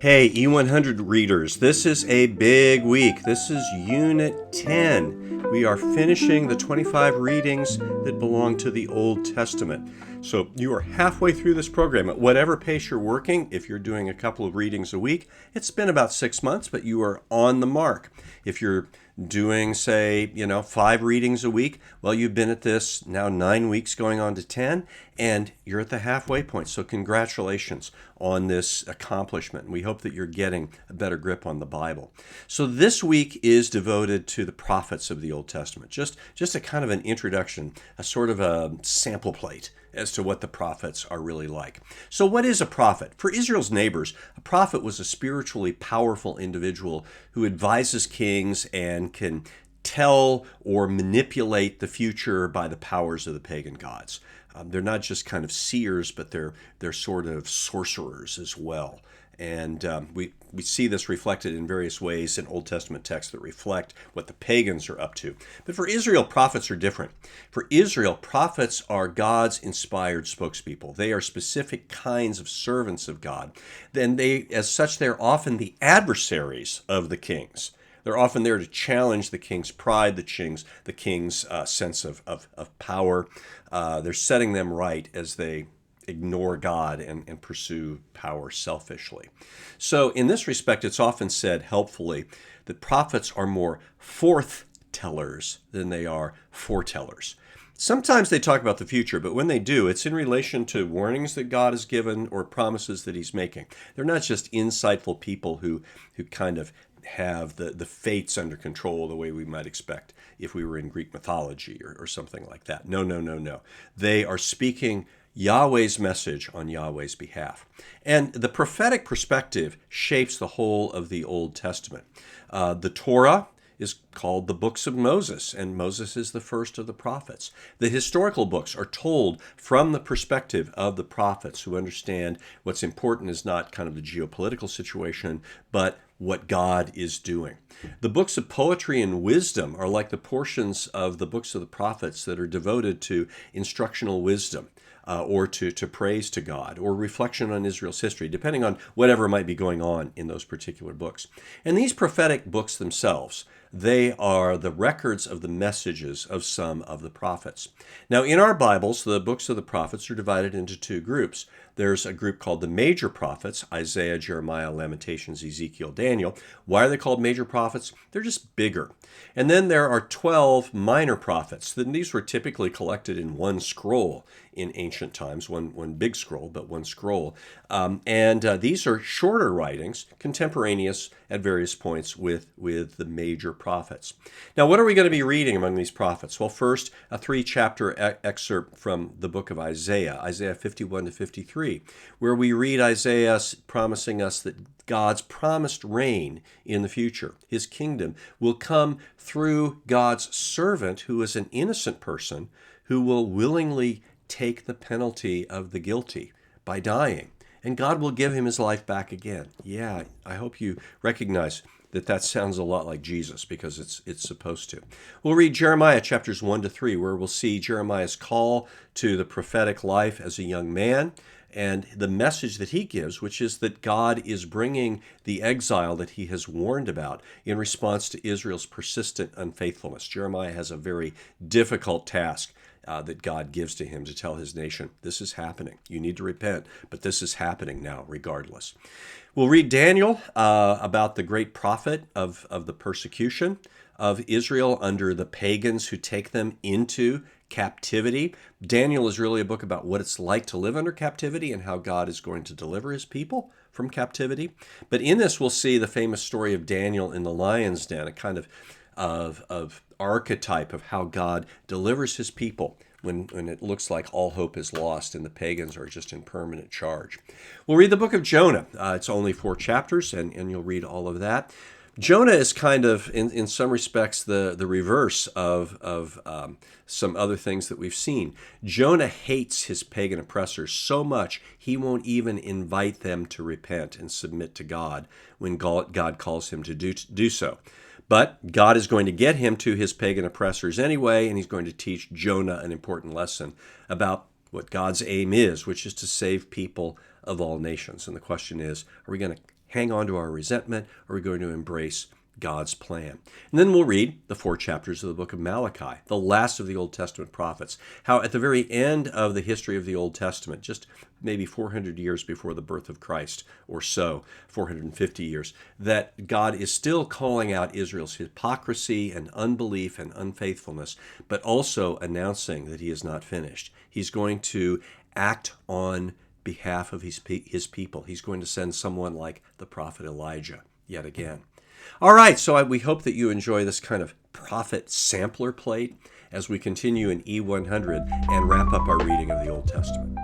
Hey, E100 readers, this is a big week. This is Unit 10. We are finishing the 25 readings that belong to the Old Testament. So you are halfway through this program. At whatever pace you're working, if you're doing a couple of readings a week, it's been about 6 months, but you are on the mark. If you're doing, say, 5 readings a week, well, you've been at this now 9 weeks going on to 10, and you're at the halfway point. So congratulations on this accomplishment. We hope that you're getting a better grip on the Bible. So this week is devoted to the prophets of the Old Testament. Just a kind of an introduction, a sort of a sample plate as to what the prophets are really like. So what is a prophet? For Israel's neighbors, a prophet was a spiritually powerful individual who advises kings and can tell or manipulate the future by the powers of the pagan gods. They're not just kind of seers, but they're sort of sorcerers as well. And we see this reflected in various ways in Old Testament texts that reflect what the pagans are up to. But for Israel, prophets are different. For Israel, prophets are God's inspired spokespeople. They are specific kinds of servants of God. Then as such, they're often the adversaries of the kings. They're often there to challenge the king's pride, the king's sense of power. They're setting them right as they ignore God and pursue power selfishly. So in this respect, it's often said helpfully that prophets are more forth-tellers than they are foretellers. Sometimes they talk about the future, but when they do, it's in relation to warnings that God has given or promises that he's making. They're not just insightful people who kind of have the fates under control the way we might expect if we were in Greek mythology or something like that. No. They are speaking Yahweh's message on Yahweh's behalf. And the prophetic perspective shapes the whole of the Old Testament. The Torah is called the books of Moses, and Moses is the first of the prophets. The historical books are told from the perspective of the prophets who understand what's important is not kind of the geopolitical situation, but what God is doing. The books of poetry and wisdom are like the portions of the books of the prophets that are devoted to instructional wisdom. Or to praise to God, or reflection on Israel's history, depending on whatever might be going on in those particular books. And these prophetic books themselves, they are the records of the messages of some of the prophets. Now, in our Bibles, the books of the prophets are divided into two groups. There's a group called the major prophets, Isaiah, Jeremiah, Lamentations, Ezekiel, Daniel. Why are they called major prophets? They're just bigger. And then there are 12 minor prophets. Then these were typically collected in one scroll in ancient times, one big scroll, but one scroll. These are shorter writings, contemporaneous at various points with the major prophets. Now, what are we going to be reading among these prophets? Well, first, a 3-chapter excerpt from the book of Isaiah, Isaiah 51 to 53, where we read Isaiah promising us that God's promised reign in the future, his kingdom, will come through God's servant, who is an innocent person, who will willingly take the penalty of the guilty by dying. And God will give him his life back again. Yeah, I hope you recognize that sounds a lot like Jesus, because it's supposed to. We'll read Jeremiah chapters 1 to 3, where we'll see Jeremiah's call to the prophetic life as a young man, and the message that he gives, which is that God is bringing the exile that he has warned about in response to Israel's persistent unfaithfulness. Jeremiah has a very difficult task that God gives to him to tell his nation, this is happening. You need to repent, but this is happening now regardless. We'll read Daniel about the great prophet of the persecution of Israel under the pagans who take them into captivity. Daniel is really a book about what it's like to live under captivity and how God is going to deliver his people from captivity. But in this, we'll see the famous story of Daniel in the lion's den, a kind of archetype of how God delivers his people when it looks like all hope is lost and the pagans are just in permanent charge. We'll read the book of Jonah. It's only 4 chapters, and you'll read all of that. Jonah is kind of, in some respects, the reverse of some other things that we've seen. Jonah hates his pagan oppressors so much he won't even invite them to repent and submit to God when God calls him to do so. But God is going to get him to his pagan oppressors anyway, and he's going to teach Jonah an important lesson about what God's aim is, which is to save people of all nations. And the question is, are we going to hang on to our resentment? Or are we going to embrace God's plan? And then we'll read the 4 chapters of the book of Malachi, the last of the Old Testament prophets. How at the very end of the history of the Old Testament, just maybe 400 years before the birth of Christ or so, 450 years, that God is still calling out Israel's hypocrisy and unbelief and unfaithfulness, but also announcing that he is not finished. He's going to act on behalf of his people. He's going to send someone like the prophet Elijah yet again. All right, so we hope that you enjoy this kind of prophet sampler plate as we continue in E100 and wrap up our reading of the Old Testament.